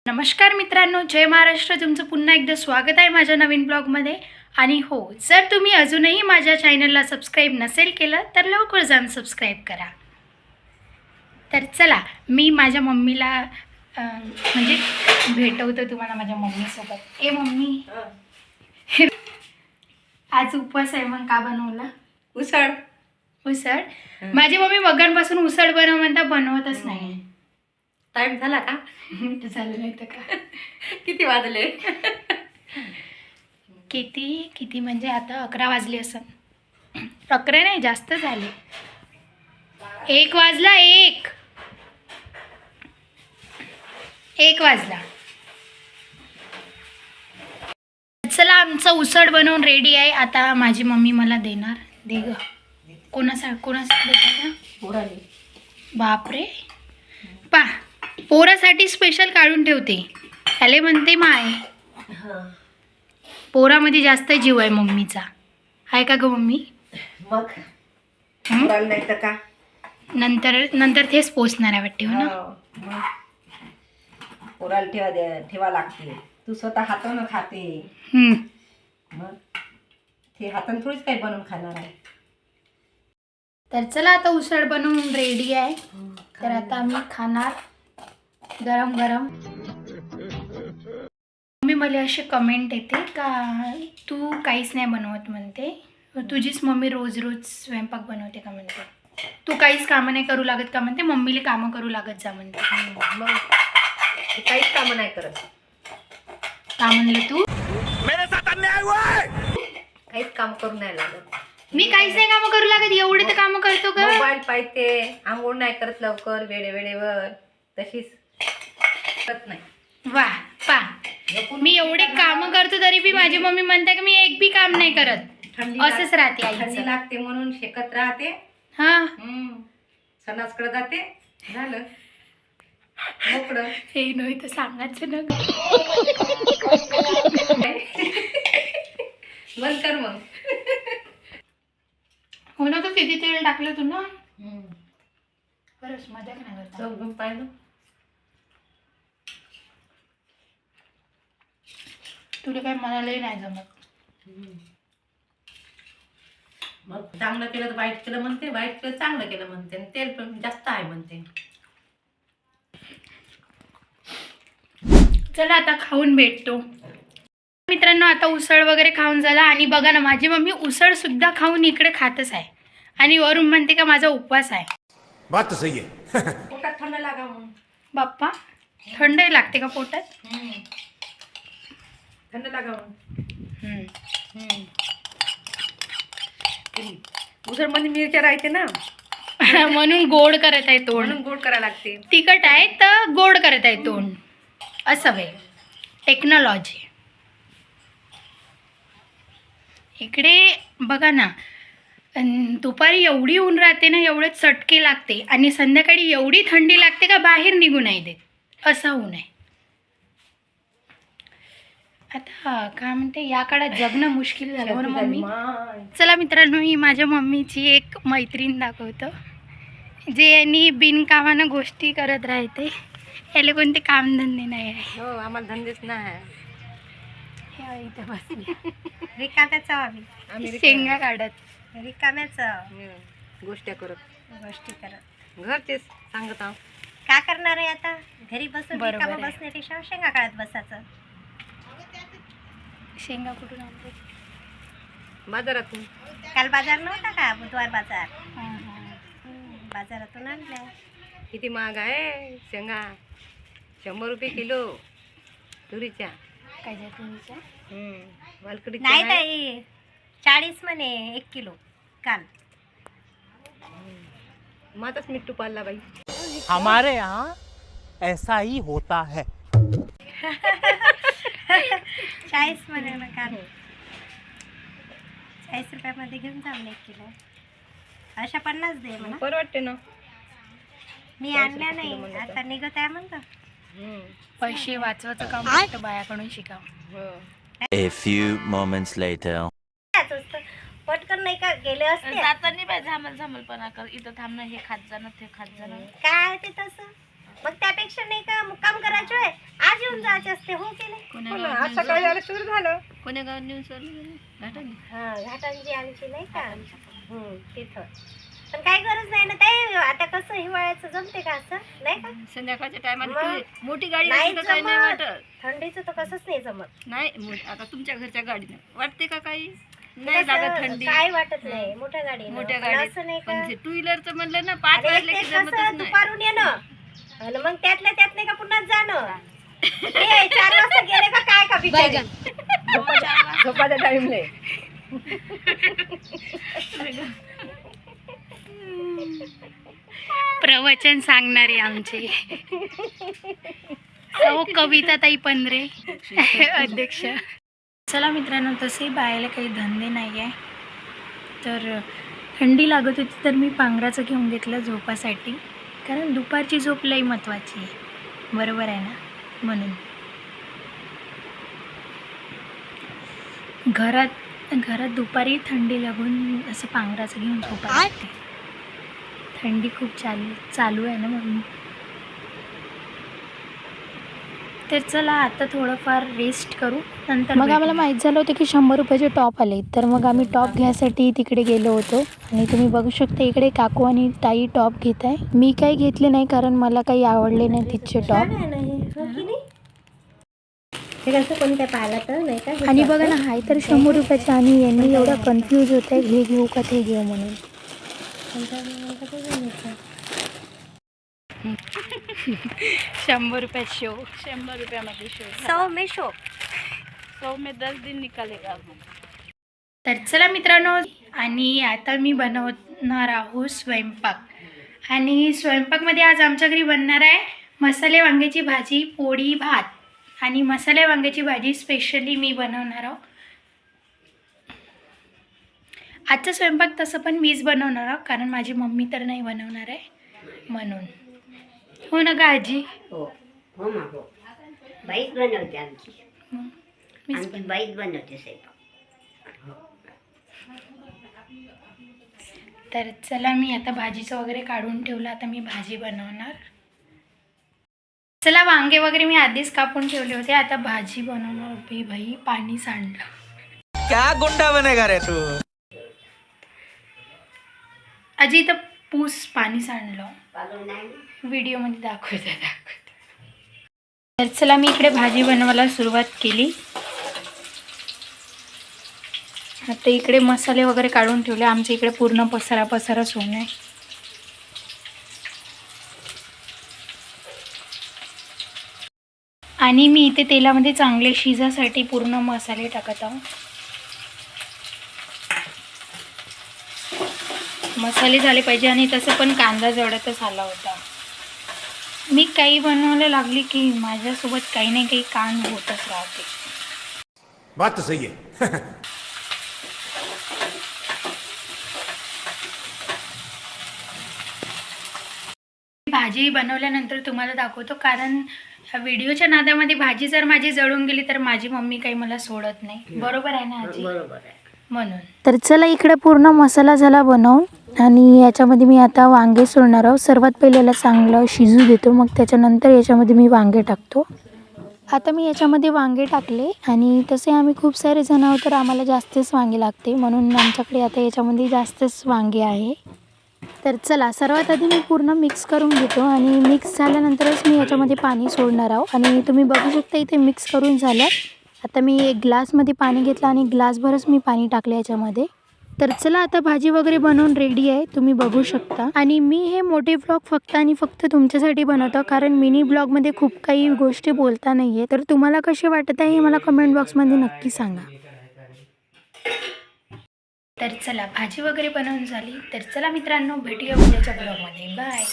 नमस्कार मित्रांनो, जय महाराष्ट्र. तुमचं पुन्हा एकदा स्वागत आहे माझ्या नवीन ब्लॉगमध्ये. आणि हो, जर तुम्ही अजूनही माझ्या चॅनलला सबस्क्राईब नसेल केलं तर लवकर जाऊन सबस्क्राईब करा. तर चला, मी माझ्या मम्मीला म्हणजे भेटवतो तुम्हाला माझ्या मम्मीसोबत. ए मम्मी, आज उपवास आहे, मग का बनवला? उसळ. उसळ. माझी मम्मी मगांपासून उसळ बनव म्हणता बनवतच नाही. टाइम झाला का? झालं नाही तर का? किती वाजले? किती म्हणजे आता 11 वाजले असं. 11 नाही, जास्त झाले. 1 वाजला. 1 वाजला. चला, आमचं उसळ बनवून रेडी आहे. आता माझी मम्मी मला देणार. दे ग. कोणासाठी देता? पोराले. बापरे, पा पोरासाठी स्पेशल काढून ठेवते. त्याले म्हणते माय. पोरामध्ये जास्त जीव आहे मम्मीचा. आहे का ग मम्मी? मग पोराला नाही तर का? नंतर तेच पोचणार आहे वाटते, हो ना? मग पोराला ठेवा लागते. तू स्वतः हातानं खाते, मग ते हातानं थोडीच काही बनवून खाणार आहे. तर चला, आता उसळ बनवून रेडी आहे. तर आता आम्ही खाणार गरम गरम. मम्मी मला अशी कमेंट येते का तू काहीच नाही बनवत म्हणते. तुझीच मम्मी रोज रोज स्वयंपाक बनवते का म्हणते. तू काहीच कामं नाही करू लागत का म्हणते. मम्मीला कामं करू लागत जा म्हणते. मग ते काहीच कामं नाही करत. का म्हणलं तू? काहीच काम करून नाही लागत. मी काहीच नाही कामं करू लागत. एवढे तर कामं करतो का? मोबाईल पाहिजे, आंघोळ नाही करत लवकर वेळेवर, तशीच करत नाही. वा पा, मी एवढे कामं करतो तरी बी माझी मम्मी म्हणते की मी एक बी काम नाही करत. असंच राहते थंडी आईचं. लागते म्हणून शेकत राहते. हा, सणासकडे जाते, झालं मोकळं. हे नाही तर सांगायचं ना. बंद कर मग. हो ना, तर किती तेल टाकलं तू ना. खरंच मजा नाही करता. चौघ पाहिलं. तुला काय म्हणालंही नाही जमत. मग चांगलं केलं तर वाईट केलं म्हणते, वाईट केलं चांगलं केलं म्हणते, आणि तेल पण जास्त आहे म्हणते. चला, आता खाऊन भेटतो. मित्रांनो, आता उसळ वगैरे खाऊन झाला. आणि बघा ना, माझी मम्मी उसळ सुद्धा खाऊन इकडे खातच आहे. आणि वरून म्हणते का माझा उपवास आहे. बात तो सही है. पोटात थंड लागा म्हणून. बाप्पा, थंड लागते का पोटात? थंड लागा म्हणून. उसळ मध्ये मिरच्या राहते ना, म्हणून गोड करत आहे तोंड. म्हणून गोड करायला लागते. तिखट आहे तर गोड करत आहे तोंड. असं वे टेक्नॉलॉजी. इकडे बघा ना, दुपारी एवढी ऊन राहते ना, एवढे चटके लागते. आणि संध्याकाळी एवढी थंडी लागते का बाहेर निघू नाही देत, असा ऊन आहे. आता काय म्हणते, या काळात जगणं मुश्किल झालं हो ना मम्मी. चला मित्रांनो, मी माझ्या मम्मीची एक मैत्रीण दाखवतो, जे यांनी बिनकामानं गोष्टी करत राहते. याला कोणते कामधंदे नाही आहे. हो, आम्हाला धंदेच नाही. हे इथे बसले रिकाम्याचं आम्ही शेंगा काढत. रिकाम्याचं गोष्टी करत घरचेच सांगत आहोत. का करणार आहे आता? घरी बसून बरोबर रिकामं आहे. बसण्यापेक्षा शेंगा काढत बसायचं. शेंगा कुठून आणते? बाजारातून. काल बाजार नव्हता का? बुधवार बाजार. हां. बाजारातून आणल्या. किती महाग आहे शेंगा. 100 रुपये किलो तुरीच्या. काय तुमच्या? वालकडीच्या नाही आहे. ताई, 40 म्हणे 1 किलो काल. मातच मिट्टू पाळला बाई. हमारे यहाँ ऐसा ही होता है. 40 म्हणे ना काल. 40 रुपयामध्ये घेऊन जाऊन 1 किलो. अशा 50 दे म्हणा. परवडते ना. मी आणल्या नाही, आता निघत आहे म्हणतो. पैसे वाचवायचं काम फक्त बायाकडून शिकावं. A few moments later. पटकन नाही का गेले असते. जातानी बाय झामलपणा कर. इथं थांबणं, हे खात जाणं, ते खात जाणं. काय ते तसं. मग त्यापेक्षा नाही का मुक्काम करायचोय, आज येऊन घेऊन जायचे असते हो की नाही? हो ना, आज सकाळी आलं सुरू झालं. कोण्या गावात नेऊन सोडलं? घाटाने. हा घाटांची आमची नाही का तिथं. पण काही गरज नाही ना ताई, आता कसं हिवाळ्याचं जमते का असं नाही का? संध्याकाळच्या टायमाला मग मोठी गाडी नाही असली तर काही नाही जमत. वाटत. थंडीचं तर कसंच नाही जमत. नाही आता तुमच्या घरच्या गाडीनं वाटते का काही? नाही लागत कसं थंडी. काय वाटत नाही मोठ्या गाडी मोठ्या असं नाही गाडीत का? पण टू व्हीलरचं म्हणलं ना 5 आणि वाजले ते की जमतच कसं नाही. दुपारून येणं आणि मग त्यातल्या त्यात नाही का पुन्हा जाणं. ते 4 वाजता गेले का काय का बिचारे? झोपाचा टाइम नाही. प्रवचन सांगणारे आमचे सौ कविताताई पंधरे अध्यक्ष. चला मित्रांनो, तसे बायाला काही धंदे नाही आहे, तर थंडी लागत होती तर मी पांघराचं घेऊन घेतलं झोपासाठी, कारण दुपारची झोप लई महत्त्वाची आहे, बरोबर आहे ना. म्हणून घरात दुपारी थंडी लागून असं पांघराचं घेऊन झोपायला लागते. थंडी खूप चालू आहे ना म्हणून. तर चला आता थोडंफार रेस्ट करू, नंतर मग आम्हाला माहीत झालं होतं की 100 रुपयाचे टॉप आले, तर मग आम्ही टॉप घ्यायसाठी तिकडे गेलो होतो. आणि तुम्ही बघू शकता इकडे काकू आणि ताई टॉप घेत आहे. मी काही घेतले नाही कारण मला काही आवडले नाही तिथचे टॉप. छान आहे ना हे, हो की नाही? हे कसं कोणत्या पाहिलं तर नाही का? आणि बघा ना, हाय तर 100 रुपयाचे आणि यांनी एवढा कन्फ्यूज होत आहे हे घेऊ का ते घेऊ म्हणून. 100 रुपयात शो. 100 रुपयामध्ये शो. 100 में शो. 100 में 10 दिन निकालेगा. तर चला मित्रांनो, आणि आता मी बनवणार आहोत स्वयंपाक. आणि स्वयंपाकमध्ये आज आमच्या घरी बनणार आहे मसाले वांग्याची भाजी, पोळी, भात. आणि मसाले वांग्याची भाजी स्पेशली मी बनवणार आहोत. आजचा स्वयंपाक तसं पण मीच बनवणार आहोत, कारण माझी मम्मी तर नाही बनवणार आहे म्हणून. हो ना का आजी? हो हो ना हो. बाईच बनवते आमची. मीच आमची बाईच बनवते स्वयंपाक. तर चला, मी आता भाजीचं वगैरे काढून ठेवलं, आता मी भाजी बनवणार. चला, वांगे वगैरे मी आधीच कापून ठेवले होते, आता भाजी बनवणार उभी. भाई पाणी सांडलं. क्या गुंडा बनेगा रे तू? आजी तर पूस पाणी सांडलं, पागल नाही ना? व्हिडिओमध्ये दाखवतं. तर चला, मी इकडे भाजी बनवायला सुरुवात केली. आता इकडे मसाले वगैरे काढून ठेवले. आमच्या इकडे पूर्ण पसारा सोन आहे. आणि मी इथे तेलामध्ये चांगले शिजासाठी पूर्ण मसाले टाकत आहोत. मसाले झाले पाहिजे. आणि तसं पण कांदा जळतच आला होता. मी काही बनवायला लागली की माझ्यासोबत काही नाही काही कांड होतच राहते. बात तो सही है. भाजी बनवल्यानंतर तुम्हाला दाखवतो, कारण व्हिडिओच्या नादामध्ये भाजी जर माझी जळून गेली तर माझी मम्मी काही मला सोडत नाही. बरोबर आहे ना आजी? बरोबर आहे. म्हणून. तर चला, इकडे पूर्ण मसाला झाला बनवून, आणि याच्यामध्ये मी आता वांगे सोडणार आहोत. सर्वात पहिले याला चांगलं शिजू देतो, मग त्याच्यानंतर याच्यामध्ये मी वांगे टाकतो. आता मी याच्यामध्ये वांगे टाकले, आणि तसे आम्ही खूप सारे जण आहोत तर आम्हाला जास्तच वांगे लागते, म्हणून आमच्याकडे आता याच्यामध्ये जास्तच वांगे आहे. तर चला, सर्वात आधी मी पूर्ण मिक्स करून घेतो, आणि मिक्स झाल्यानंतरच मी याच्यामध्ये पाणी सोडणार आहोत. आणि तुम्ही बघू शकता इथे मिक्स करून झालं. आता मी 1 ग्लासमध्ये पाणी घेतलं आणि ग्लासभरच मी पाणी टाकलं याच्यामध्ये. तर चला, आता भाजी वगैरे बनवून रेडी आहे, तुम्ही बघू शकता. आणि मी हे मोठे ब्लॉग फक्त आणि फक्त तुमच्यासाठी बनवतो, कारण मिनी ब्लॉगमध्ये खूप काही गोष्टी बोलता नाही आहे. तर तुम्हाला कसे वाटत आहे हे मला कमेंट बॉक्समध्ये नक्की सांगा. तर चला, भाजी वगैरे बनवून झाली. तर चला मित्रांनो, भेटूया उद्याच्या ब्लॉगमध्ये. बाय.